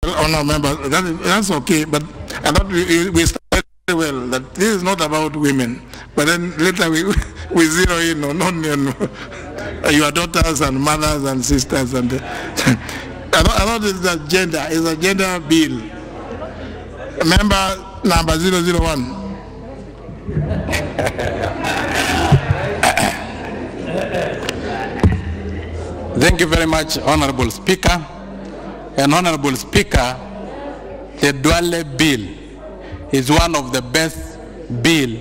Honourable member, that's okay, but I thought we started well that this is not about women, but then later we zero in on your daughters and mothers and sisters, and I thought it's a gender bill. Member number 001. Thank you very much, Honorable Speaker. And Honorable Speaker, the Duale bill is one of the best bill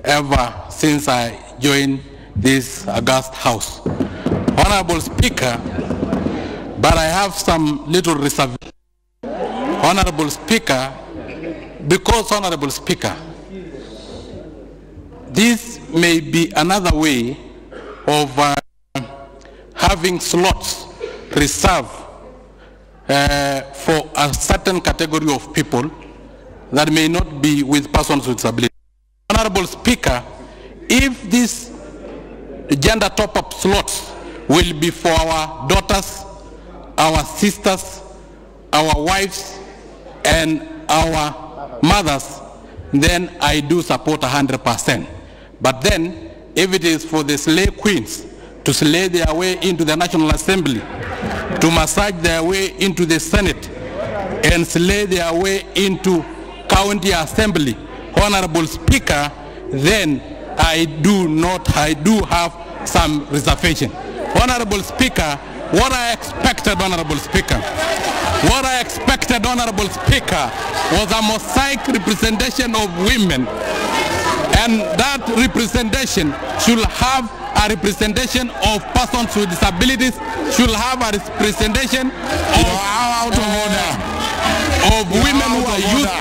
ever since I joined this august house. Honorable Speaker, but I have some little reservation. Honorable Speaker, because Honorable Speaker, this may be another way of having slots reserved for a certain category of people that may not be with persons with disability. Honorable Speaker, if these gender top-up slots will be for our daughters, our sisters, our wives, and our mothers, then I do support 100%. But then, if it is for the slave queens to slay their way into the National Assembly, to massage their way into the Senate, and slay their way into County Assembly, Honorable Speaker, then I do have some reservation. Honorable Speaker, what I expected, Honorable Speaker, was a mosaic representation of women, and that representation should have a representation of persons with disabilities, should have a representation of women who are youth,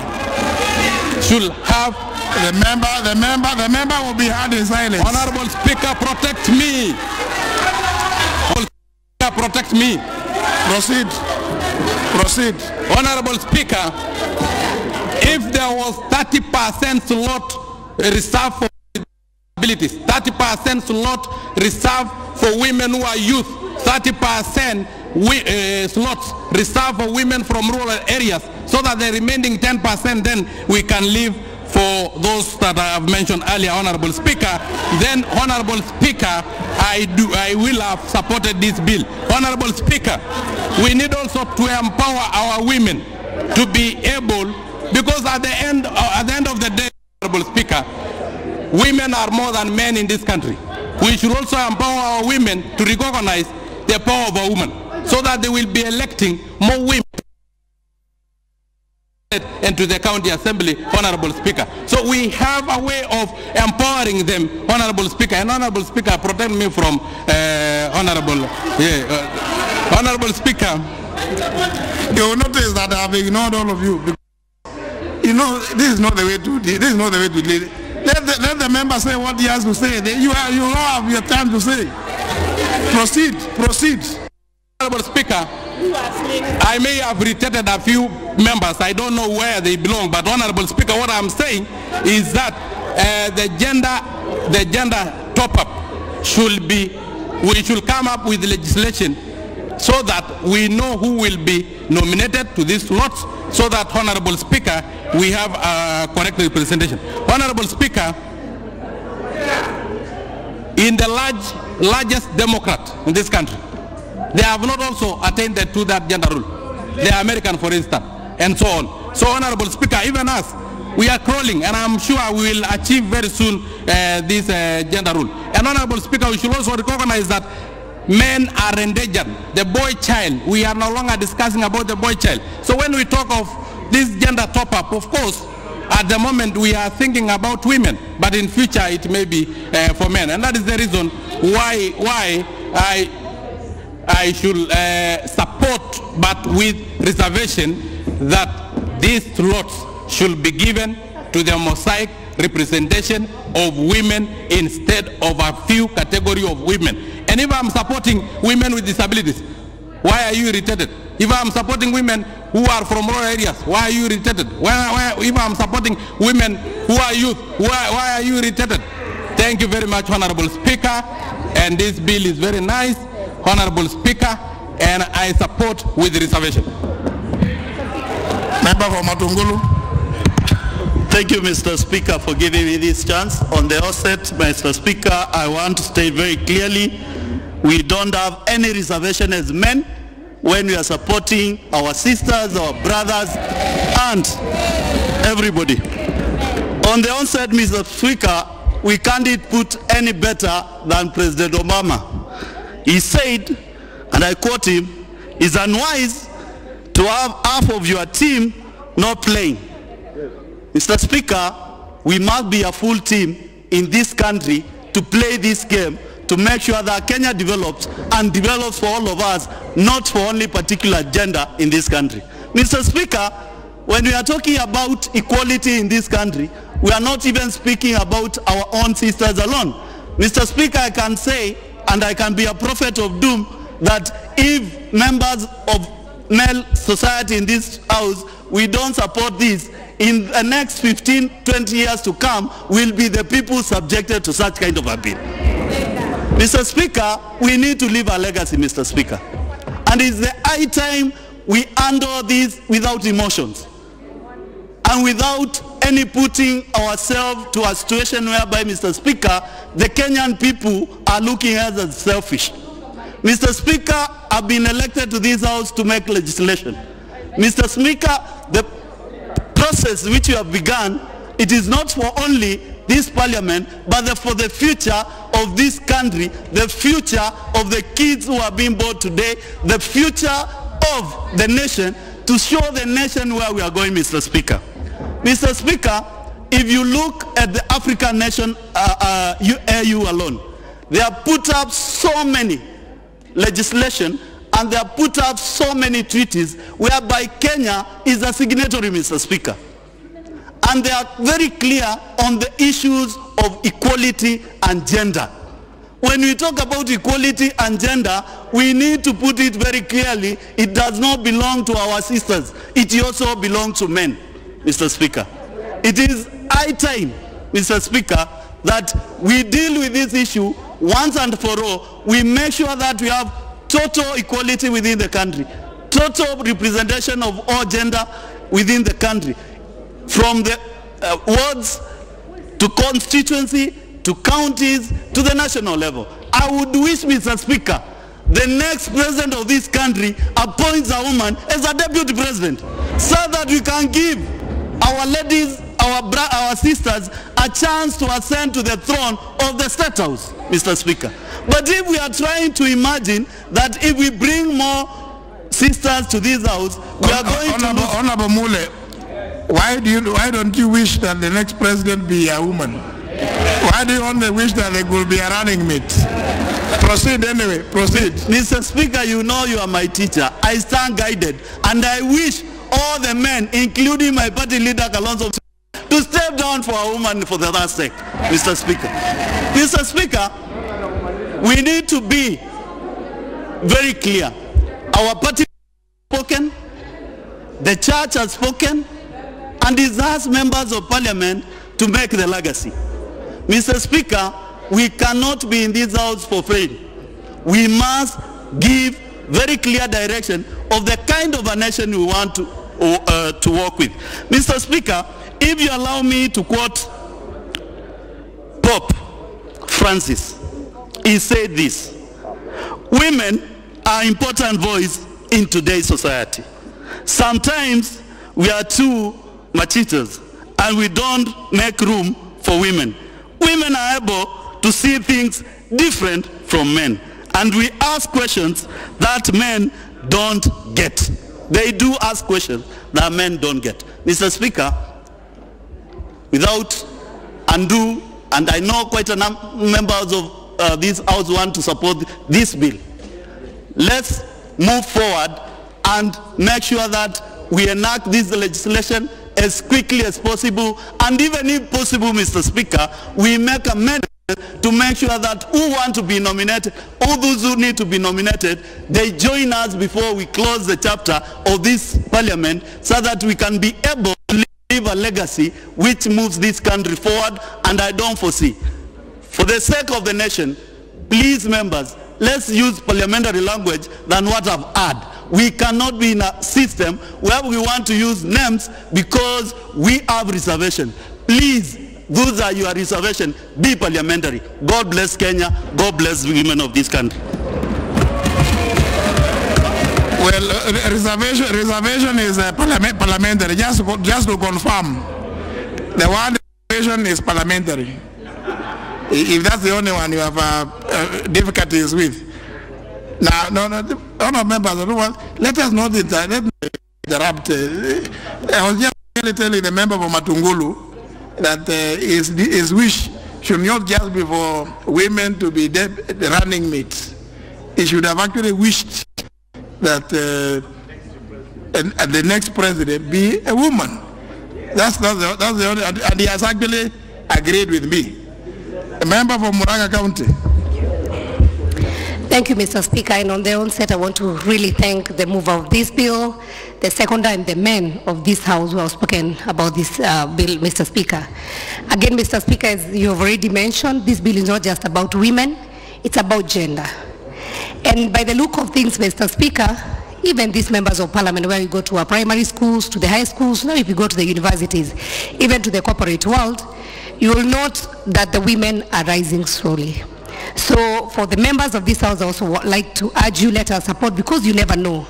should have the member will be heard in silence. Honorable Speaker, protect me. Protect me. Proceed. Honorable Speaker, if there was 30% slot reserved for disabilities, 30% slot reserved for women who are youth, 30% slots reserved for women from rural areas, so that the remaining 10% then we can leave for those that I have mentioned earlier, Honorable Speaker, then Honorable Speaker, I will have supported this bill. Honorable Speaker, we need also to empower our women to be able, because at the end of the day, Honorable Speaker, women are more than men in this country. We should also empower our women to recognize the power of a woman, so that they will be electing more women into the County Assembly, Honorable Speaker. So we have a way of empowering them, Honorable Speaker. And Honorable Speaker, protect me from Honorable Speaker. You will notice that I have ignored all of you. You know, this is not the way to lead. Let the member say what he has to say. You all have your time to say. Proceed. Honorable Speaker, I may have irritated a few members. I don't know where they belong, but Honorable Speaker, what I'm saying is that the gender top-up we should come up with legislation so that we know who will be nominated to these slots, so that, Honorable Speaker, we have a correct representation. Honorable Speaker, in the largest Democrat in this country, they have not also attained to that gender rule. The American, for instance, and so on. So, Honorable Speaker, even us, we are crawling, and I'm sure we will achieve very soon this gender rule. And Honorable Speaker, we should also recognize that men are endangered. The boy child, we are no longer discussing about the boy child. So when we talk of this gender top-up, of course, at the moment we are thinking about women, but in future it may be for men. And that is the reason why I should support, but with reservation, that these slots should be given to the mosaic representation of women instead of a few category of women. And if I'm supporting women with disabilities, why are you irritated? If I'm supporting women who are from rural areas, why are you irritated? If I'm supporting women who are youth, why are you irritated? Thank you very much, Honorable Speaker. And this bill is very nice, Honorable Speaker, and I support with reservation. member for Matungulu. Thank you, Mr. Speaker, for giving me this chance. On the outset, Mr. Speaker, I want to state very clearly, we don't have any reservation as men when we are supporting our sisters, our brothers, and everybody. On the onset, Mr. Speaker, we can't put any better than President Obama. He said, and I quote him, "It's unwise to have half of your team not playing." Mr. Speaker, we must be a full team in this country to play this game, to make sure that Kenya develops and develops for all of us, not for only particular gender in this country. Mr. Speaker, when we are talking about equality in this country, we are not even speaking about our own sisters alone. Mr. Speaker, I can say, and I can be a prophet of doom, that if members of male society in this house, we don't support this, in the next 15, 20 years to come, will be the people subjected to such kind of a bill. Mr. Speaker, we need to leave a legacy, Mr. Speaker. And it's the high time we handle this without emotions and without any putting ourselves to a situation whereby, Mr. Speaker, the Kenyan people are looking at us as selfish. Mr. Speaker, I've been elected to this house to make legislation. Mr. Speaker, the process which you have begun, it is not for only this parliament, but for the future of this country, the future of the kids who are being born today, the future of the nation, to show the nation where we are going, Mr. Speaker. Mr. Speaker, if you look at the African nation, AU alone, they have put up so many legislation and they have put up so many treaties whereby Kenya is a signatory, Mr. Speaker. And they are very clear on the issues of equality and gender. When we talk about equality and gender, we need to put it very clearly. It does not belong to our sisters. It also belongs to men, Mr. Speaker. It is high time, Mr. Speaker, that we deal with this issue once and for all. We make sure that we have total equality within the country, total representation of all gender within the country, from the wards to constituency to counties to the national level. I would wish, Mr. Speaker, the next president of this country appoints a woman as a deputy president, so that we can give our ladies, our sisters, a chance to ascend to the throne of the State House, Mr. Speaker. But if we are trying to imagine that if we bring more sisters to this house, we are going to lose. Honorable Mule, why don't you wish that the next president be a woman? Why do you only wish that there will be a running mate? Proceed anyway, proceed. Mr. Speaker, you know you are my teacher. I stand guided, and I wish all the men, including my party leader, Kalonzo, to step down for a woman for that sake, Mr. Speaker. Mr. Speaker, we need to be very clear. Our party has spoken, the church has spoken, and it has members of parliament to make the legacy. Mr. Speaker, we cannot be in this house for free. We must give very clear direction of the kind of a nation we want to work with. Mr. Speaker, if you allow me to quote Pope Francis, he said this: "Women are important voice in today's society. Sometimes we are too machistas and we don't make room for women. Women are able to see things different from men, and we ask questions that men don't get." They do ask questions that men don't get. Mr. Speaker, without undue, and I know quite a number of members of this house want to support this bill, let's move forward and make sure that we enact this legislation as quickly as possible, and even if possible, Mr. Speaker, we make amendments to make sure that who want to be nominated, all those who need to be nominated, they join us before we close the chapter of this parliament, so that we can be able to leave a legacy which moves this country forward. And I don't foresee, for the sake of the nation, please members, let's use parliamentary language than what I've had. We cannot be in a system where we want to use names because we have reservation. Please, those are your reservation. Be parliamentary. God bless Kenya. God bless the women of this country. Well, reservation is parliamentary. Just to confirm, the word reservation is parliamentary. If that's the only one you have difficulties with. Now, no, honourable members, let us not interrupt. I was just telling the member for Matungulu that his wish should not just be for women to be the running mates. He should have actually wished that the next president be a woman. That's the only, and he has actually agreed with me. A member from Muranga County. Thank you, Mr. Speaker. And on the onset, I want to really thank the mover of this bill, the seconder, and the men of this House who have spoken about this bill, Mr. Speaker. Again, Mr. Speaker, as you have already mentioned, this bill is not just about women, it's about gender. And by the look of things, Mr. Speaker, even these members of parliament, where you go to our primary schools, to the high schools, now if you go to the universities, even to the corporate world, you will note that the women are rising slowly. So for the members of this House, I also would like to urge you, let us support, because you never know.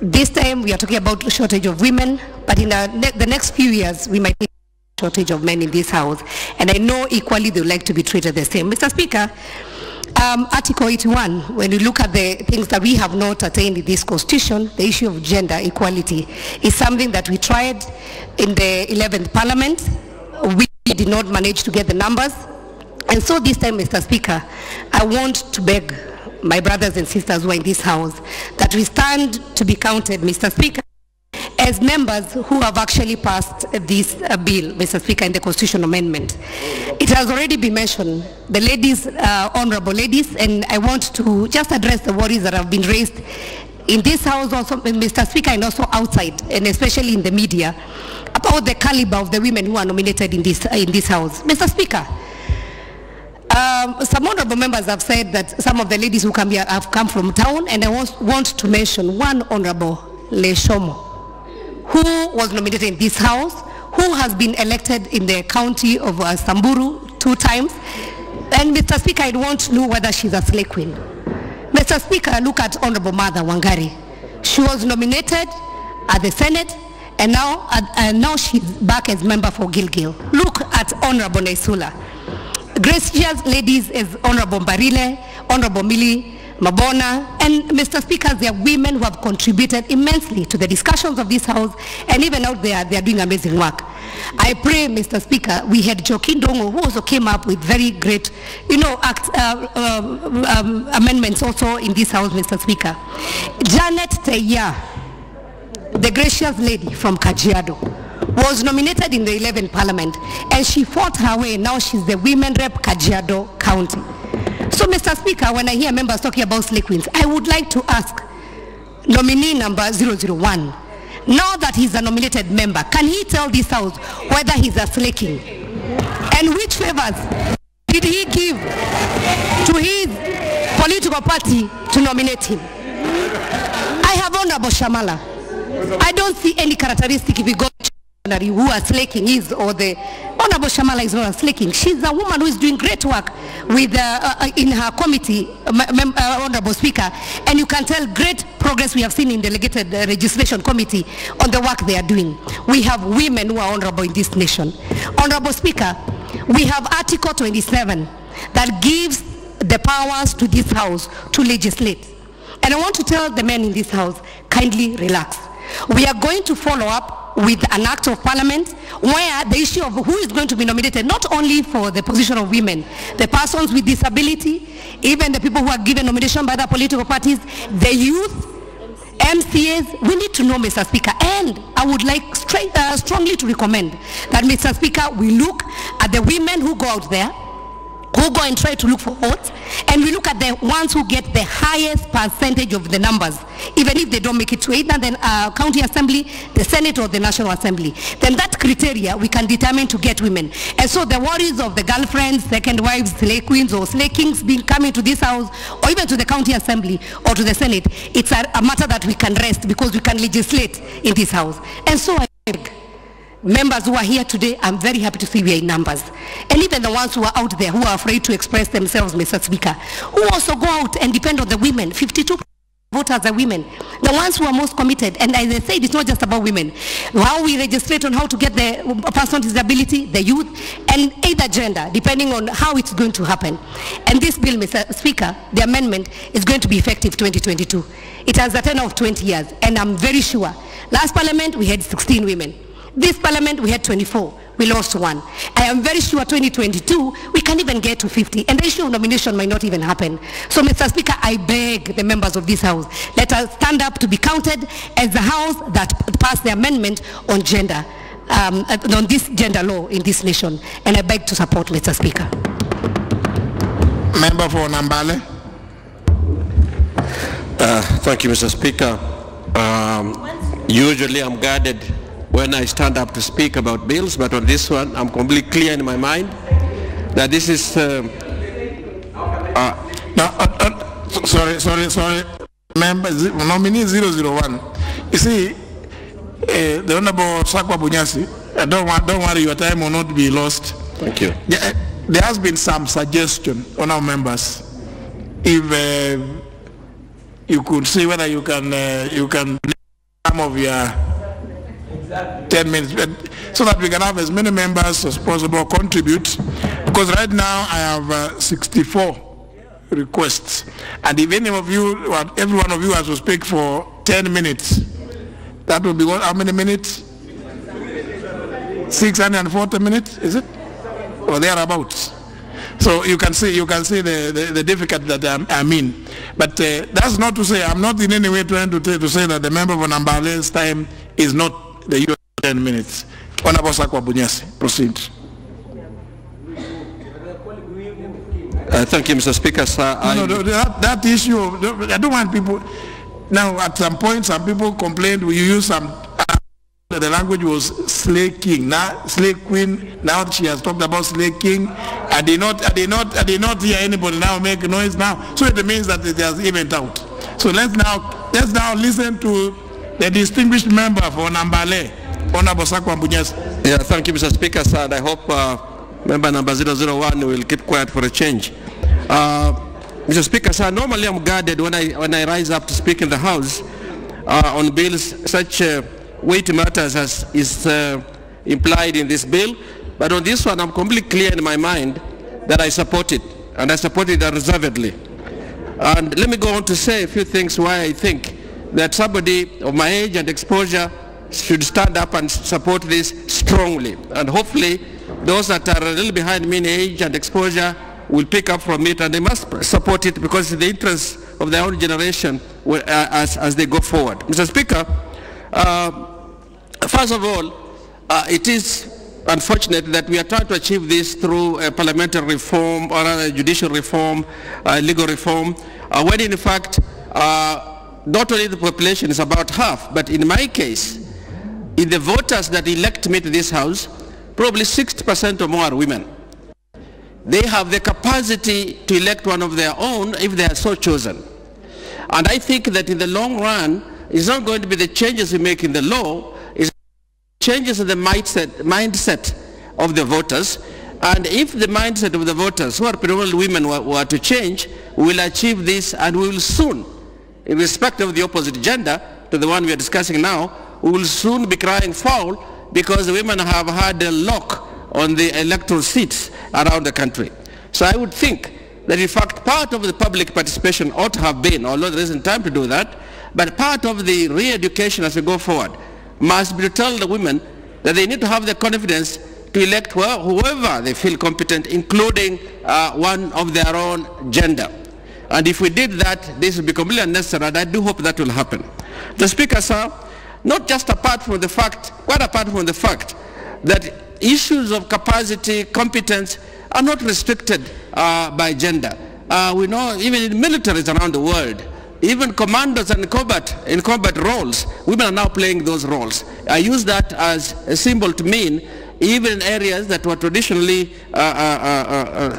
This time we are talking about a shortage of women, but in the next few years, we might need a shortage of men in this House. And I know equally they would like to be treated the same. Mr. Speaker, Article 81, when we look at the things that we have not attained in this Constitution, the issue of gender equality is something that we tried in the 11th Parliament. We did not manage to get the numbers. And so this time, Mr. Speaker, I want to beg my brothers and sisters who are in this House that we stand to be counted, Mr. Speaker, as members who have actually passed this bill, Mr. Speaker, in the Constitutional Amendment. It has already been mentioned, the ladies, honorable ladies, and I want to just address the worries that have been raised in this House also, Mr. Speaker, and also outside, and especially in the media, about the caliber of the women who are nominated in this House. Mr. Speaker, some honorable members have said that some of the ladies who come here have come from town, and I want to mention one honorable, Leshomo, who was nominated in this House, who has been elected in the county of Samburu 2 times. And Mr. Speaker, I want to know whether she's a slay queen. Mr. Speaker, look at Honorable Mother Wangari. She was nominated at the Senate, and now she's back as member for Gilgil. Look at Honorable Naisula. Gracious ladies as Honorable Barile, Honorable Millie Mabona, and Mr. Speaker, there are women who have contributed immensely to the discussions of this House, and even out there, they are doing amazing work. I pray, Mr. Speaker, we had Joaquin Dongo, who also came up with very great, amendments also in this House, Mr. Speaker. Janet Teya, the gracious lady from Kajiado, was nominated in the 11th Parliament, and she fought her way. Now she's the Women Rep Kajiado County. So, Mr. Speaker, when I hear members talking about slay queens, I would like to ask nominee number 001, now that he's a nominated member, can he tell this House whether he's a slay king? And which favors did he give to his political party to nominate him? I have Honorable Shamala. I don't see any characteristic if we go who a slay king is, or the Honorable Shamala is not a slay king. She's a woman who is doing great work with in her committee, Honorable Speaker, and you can tell great progress we have seen in delegated legislation committee on the work they are doing. We have women who are honorable in this nation. Honorable Speaker, we have Article 27 that gives the powers to this House to legislate. And I want to tell the men in this House, kindly relax. We are going to follow up with an act of parliament where the issue of who is going to be nominated, not only for the position of women, the persons with disability, even the people who are given nomination by the political parties, the youth, MCAs, we need to know, Mr. Speaker. And I would like strongly to recommend that, Mr. Speaker, we look at the women who go out there, who who go and try to look for votes, and we look at the ones who get the highest percentage of the numbers, even if they don't make it to either the county assembly, the Senate, or the National Assembly, then that criteria we can determine to get women. And so the worries of the girlfriends, second wives, slay queens, or slay kings being coming to this house, or even to the county assembly, or to the Senate, it's a matter that we can rest because we can legislate in this house. And so I think members who are here today, I'm very happy to see we are in numbers. And even the ones who are out there who are afraid to express themselves, Mr. Speaker, who also go out and depend on the women. 52 voters are women, the ones who are most committed. And as I said, it's not just about women. How we legislate on how to get the person with disability, the youth, and either gender, depending on how it's going to happen. And this bill, Mr. Speaker, the amendment is going to be effective 2022. It has a tenure of 20 years, and I'm very sure. Last parliament, we had 16 women. This parliament, we had 24. We lost one. I am very sure 2022, we can even get to 50. And the issue of nomination might not even happen. So, Mr. Speaker, I beg the members of this House, let us stand up to be counted as the House that passed the amendment on gender, on this gender law in this nation. And I beg to support, Mr. Speaker. Member for Nambale. Thank you, Mr. Speaker. Usually I'm guarded when I stand up to speak about bills, but on this one, I'm completely clear in my mind that this is... sorry. Member, nominee 001. You see, the Honorable Sakwa Bunyasi, don't worry, your time will not be lost. Thank you. There has been some suggestion on our members. If you could see whether you can some of your 10 minutes, so that we can have as many members as possible contribute, because right now I have 64 requests, and if any of you, every one of you has to speak for 10 minutes, that will be what, how many minutes? 640 minutes, is it? Or thereabouts. So you can see the difficulty that I'm in. But that's not to say, I'm not in any way trying to say that the member for Nambale's time is not the usual 10 minutes. Honorable Sakwa Bunyasi, proceed. Thank you, Mr. Speaker, sir. That issue, I don't want people, now at some point some people complained you use some, the language was slay king, now slay queen, now she has talked about slay king. I did not hear anybody now make noise now. So it means that it has evened out. So let's now listen to the distinguished member for Nambale, Honorable Sakwa Bunyasi. Yeah, thank you, Mr. Speaker, sir. And I hope member number 001 will keep quiet for a change. Mr. Speaker, sir, normally I'm guarded when I rise up to speak in the House on bills such weighty matters as is implied in this bill. But on this one, I'm completely clear in my mind that I support it, and I support it unreservedly. And let me go on to say a few things why I think that somebody of my age and exposure should stand up and support this strongly. And hopefully, those that are a little behind me in age and exposure will pick up from it, and they must support it because it's the interest of their own generation as they go forward. Mr. Speaker, first of all, it is unfortunate that we are trying to achieve this through a parliamentary reform or a judicial reform, legal reform, when in fact, not only the population is about half, but in my case, in the voters that elect me to this House, probably 60% or more are women. They have the capacity to elect one of their own if they are so chosen. And I think that in the long run, it's not going to be the changes we make in the law, it's changes in the mindset of the voters. And if the mindset of the voters, who are predominantly women, were to change, we will achieve this, and we will soon, in respect of the opposite gender to the one we are discussing now, we will soon be crying foul because the women have had a lock on the electoral seats around the country. So I would think that in fact part of the public participation ought to have been, although there isn't time to do that, but part of the re-education as we go forward must be to tell the women that they need to have the confidence to elect whoever they feel competent, including one of their own gender. And if we did that, this would be completely unnecessary, and I do hope that will happen. The Speaker, sir, not just apart from the fact, quite apart from the fact that issues of capacity, competence are not restricted by gender. We know even in militaries around the world, even commandos and in combat roles, women are now playing those roles. I use that as a symbol to mean even in areas that were traditionally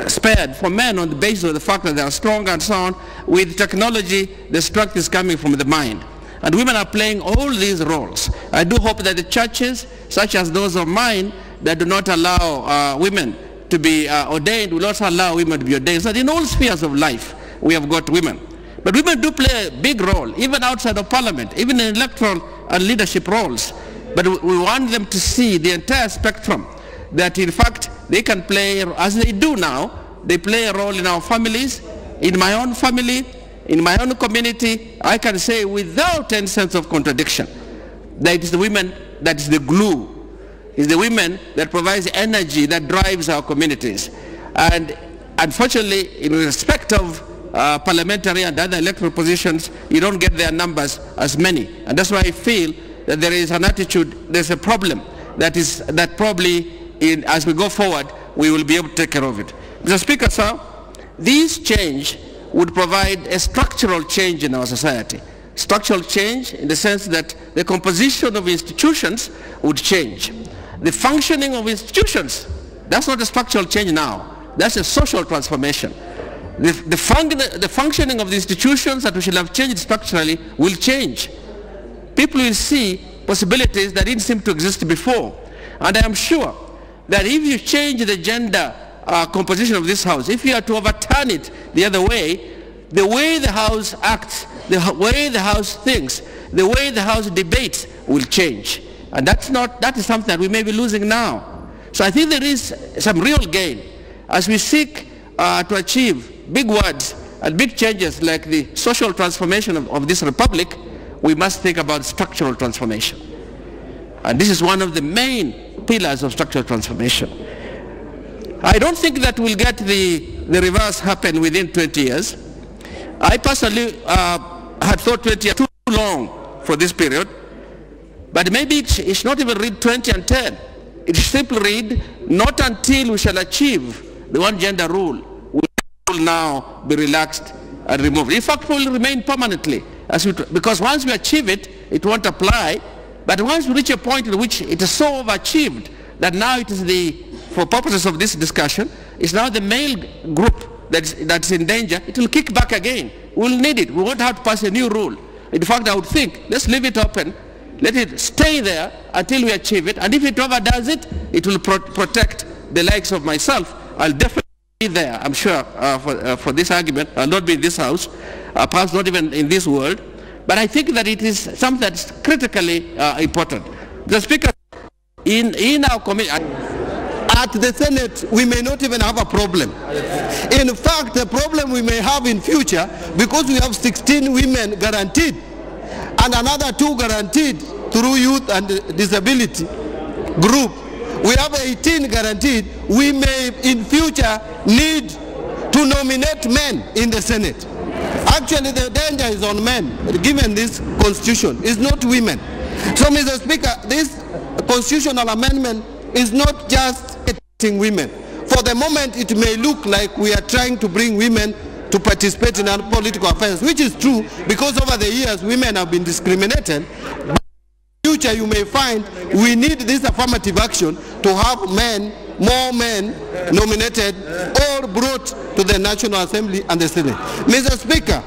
spared for men on the basis of the fact that they are strong and so on, with technology, the strength is coming from the mind. And women are playing all these roles. I do hope that the churches, such as those of mine, that do not allow women to be ordained, will also allow women to be ordained. So in all spheres of life, we have got women. But women do play a big role, even outside of parliament, even in electoral and leadership roles. But we want them to see the entire spectrum, that in fact they can play, as they do now, they play a role in our families, in my own family, in my own community. I can say without any sense of contradiction that it is the women that is the glue. It's the women that provides energy that drives our communities. And unfortunately, in respect of parliamentary and other electoral positions, you don't get their numbers as many. And that's why I feel that there is an attitude, there's a problem that probably as we go forward, we will be able to take care of it. Mr. Speaker, sir, this change would provide a structural change in our society. Structural change in the sense that the composition of institutions would change. The functioning of institutions, that's not a structural change now. That's a social transformation. The functioning of the institutions that we should have changed structurally will change. People will see possibilities that didn't seem to exist before. And I am sure that if you change the gender composition of this House, if you are to overturn it the other way, the way the House acts, the way the House thinks, the way the House debates will change. And that is something that we may be losing now. So I think there is some real gain as we seek to achieve big words and big changes like the social transformation of this republic. We must think about structural transformation. And this is one of the main pillars of structural transformation. I don't think that we'll get the reverse happen within 20 years. I personally had thought 20 years too long for this period, but maybe it should not even read 20 and 10. It should simply read, not until we shall achieve the one gender rule will now be relaxed and removed. In fact, it will remain permanently, because once we achieve it, it won't apply. But once we reach a point in which it is so overachieved that now it is for purposes of this discussion, it's now the male group that's in danger, it will kick back again. We'll need it. We won't have to pass a new rule. In fact, I would think, let's leave it open, let it stay there until we achieve it, and if it overdoes it, it will protect the likes of myself. I'll definitely be there, I'm sure, for this argument. I'll not be in this House, perhaps not even in this world, but I think that it is something that's critically important. The Speaker, in our committee, at the Senate, we may not even have a problem. In fact, the problem we may have in future, because we have 16 women guaranteed, and another 2 guaranteed through youth and disability group, we have 18 guaranteed. We may in future need to nominate men in the Senate. Actually, the danger is on men, given this constitution. It's not women. So, Mr. Speaker, this constitutional amendment is not just getting women. For the moment, it may look like we are trying to bring women to participate in our political affairs, which is true, because over the years, women have been discriminated. But in the future, you may find we need this affirmative action to have more men nominated or brought to the National Assembly and the Senate. Mr. Speaker,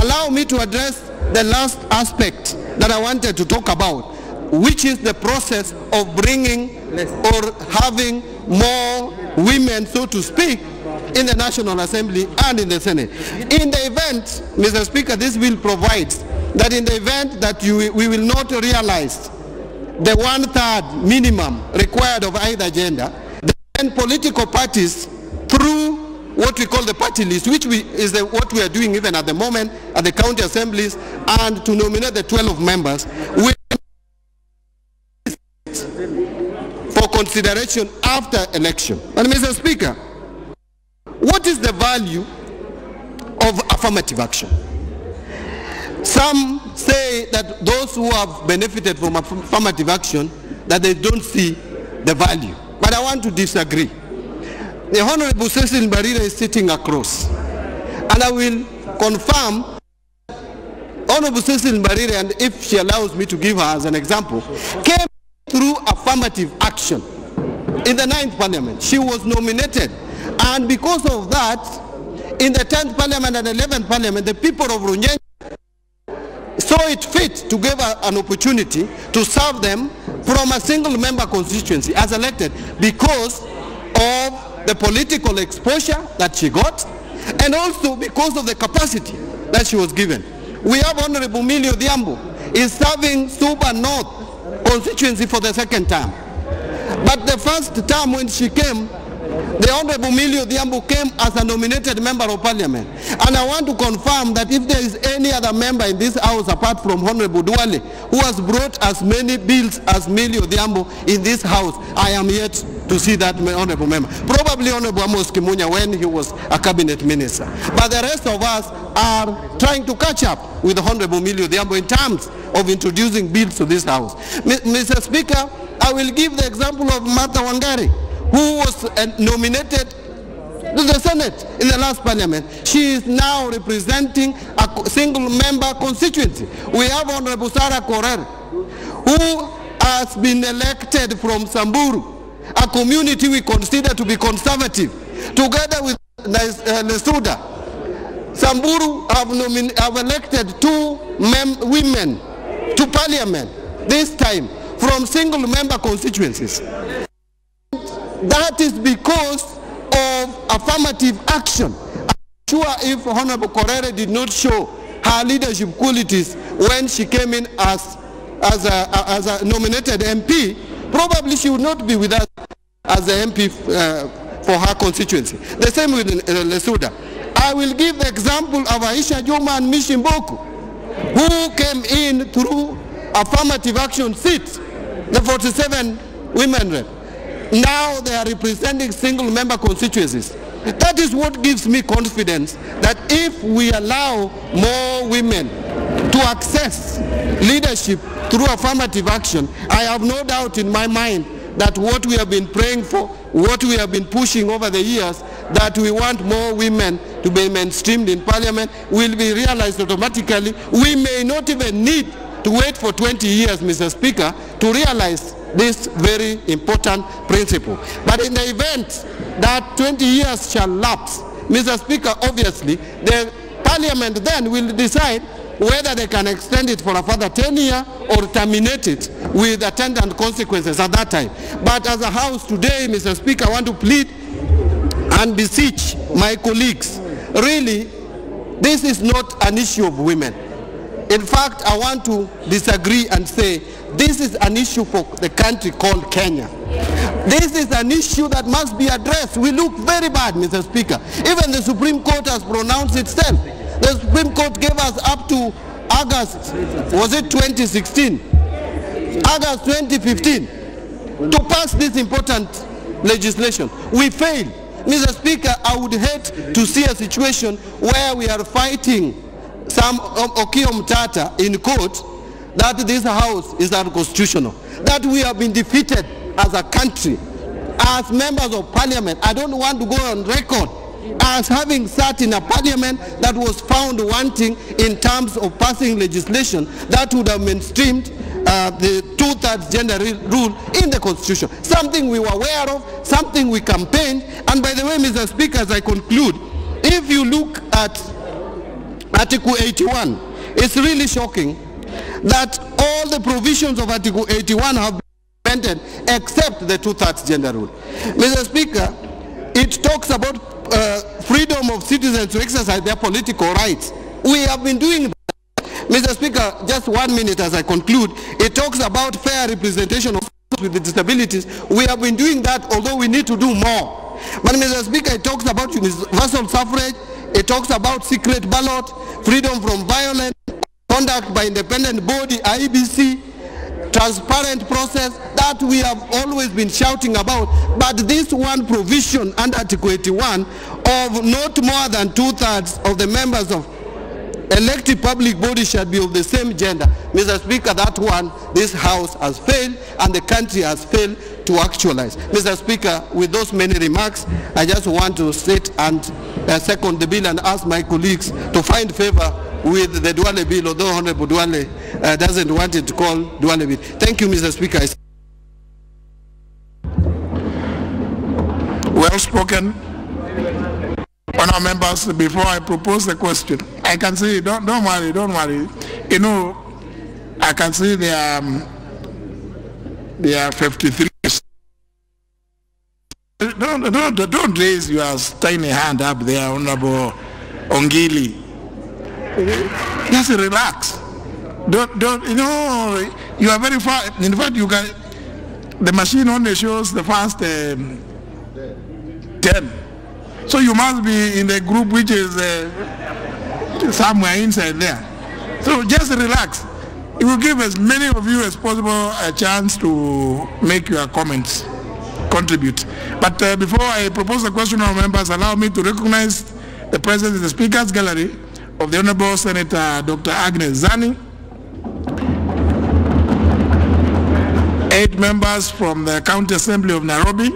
allow me to address the last aspect that I wanted to talk about, which is the process of bringing or having more women, so to speak, in the National Assembly and in the Senate. In the event, Mr. Speaker, this bill provides that in the event that we will not realize the 1/3 minimum required of either gender, then political parties, through what we call the party list, which is what we are doing even at the moment at the county assemblies, and to nominate the 12 members, will for consideration after election. And Mr. Speaker, what is the value of affirmative action? Some say that those who have benefited from affirmative action, that they don't see the value. But I want to disagree. The Honorable Cecil Mbarire is sitting across. And I will confirm Honorable Cecil Mbarire, and if she allows me to give her as an example, came through affirmative action in the 9th Parliament. She was nominated. And because of that, in the 10th Parliament and 11th Parliament, the people of Runyenje saw it fit to give her an opportunity to serve them from a single member constituency as elected because of the political exposure that she got and also because of the capacity that she was given. We have Honorable Millie Odhiambo is serving Suba North constituency for the 2nd term. But the first term when she came, the Honorable Millie Odhiambo came as a nominated member of Parliament. And I want to confirm that if there is any other member in this House apart from Honorable Duale who has brought as many bills as Millie Odhiambo in this House, I am yet to see that Honorable member. Probably Honorable Amos Kimunya when he was a cabinet minister. But the rest of us are trying to catch up with Honorable Millie Odhiambo in terms of introducing bills to this House. Mr. Speaker, I will give the example of Martha Wangari, who was nominated to the Senate in the last Parliament. She is now representing a single member constituency. We have Honorable Sarah Korer, who has been elected from Samburu, a community we consider to be conservative, together with Lesuda. Samburu have elected 2 women to Parliament, this time from single member constituencies. That is because of affirmative action. I'm sure if Honorable Korere did not show her leadership qualities when she came in as a nominated MP, probably she would not be with us as the MP for her constituency. The same with Lesuda. I will give the example of Aisha Juma and Mishimboku, who came in through affirmative action seats, the 47 women rep. Now they are representing single member constituencies. That is what gives me confidence that if we allow more women to access leadership through affirmative action, I have no doubt in my mind that what we have been praying for, what we have been pushing over the years, that we want more women to be mainstreamed in Parliament, will be realized automatically. We may not even need to wait for 20 years, Mr. Speaker, to realize this very important principle. But in the event that 20 years shall lapse, Mr. Speaker, obviously, the Parliament then will decide whether they can extend it for a further 10 years or terminate it with attendant consequences at that time. But as a House today, Mr. Speaker, I want to plead and beseech my colleagues, really, this is not an issue of women. In fact, I want to disagree and say this is an issue for the country called Kenya. This is an issue that must be addressed. We look very bad, Mr. Speaker. Even the Supreme Court has pronounced itself. The Supreme Court gave us up to August, was it 2016? August 2015, to pass this important legislation. We failed. Mr. Speaker, I would hate to see a situation where we are fighting some Okio Mtata in court that this House is unconstitutional, that we have been defeated as a country, as members of Parliament. I don't want to go on record as having sat in a Parliament that was found wanting in terms of passing legislation that would have mainstreamed the 2/3 gender rule in the Constitution. Something we were aware of, something we campaigned. And by the way, Mr. Speaker, as I conclude, if you look at Article 81, it's really shocking that all the provisions of Article 81 have been implemented except the 2/3 gender rule. Mr. Speaker, it talks about freedom of citizens to exercise their political rights. We have been doing that. Mr. Speaker, just 1 minute as I conclude. It talks about fair representation of people with disabilities. We have been doing that, although we need to do more. But Mr. Speaker, it talks about universal suffrage. It talks about secret ballot, freedom from violence, conduct by independent body, IEBC, transparent process that we have always been shouting about. But this one provision under Article 81 of not more than 2/3 of the members of elected public bodies shall be of the same gender. Mr. Speaker, that one, this House has failed and the country has failed to actualize. Mr. Speaker, with those many remarks, I just want to sit and second the bill and ask my colleagues to find favor with the Duale bill, although Honorable Duale doesn't want it to call Duale bill. Thank you, Mr. Speaker. Well spoken. Honourable members, before I propose the question, I can see, don't worry. You know, I can see there are 53. Don't raise your tiny hand up there, Honourable Ongili. Just relax. Don't, you know, you are very far. In fact, you can, the machine only shows the first 10. So you must be in the group which is somewhere inside there. So just relax. It will give as many of you as possible a chance to make your comments, contribute. But before I propose the question, of members, allow me to recognize the presence in the Speaker's Gallery of the Honorable Senator Dr. Agnes Zani, 8 members from the County Assembly of Nairobi,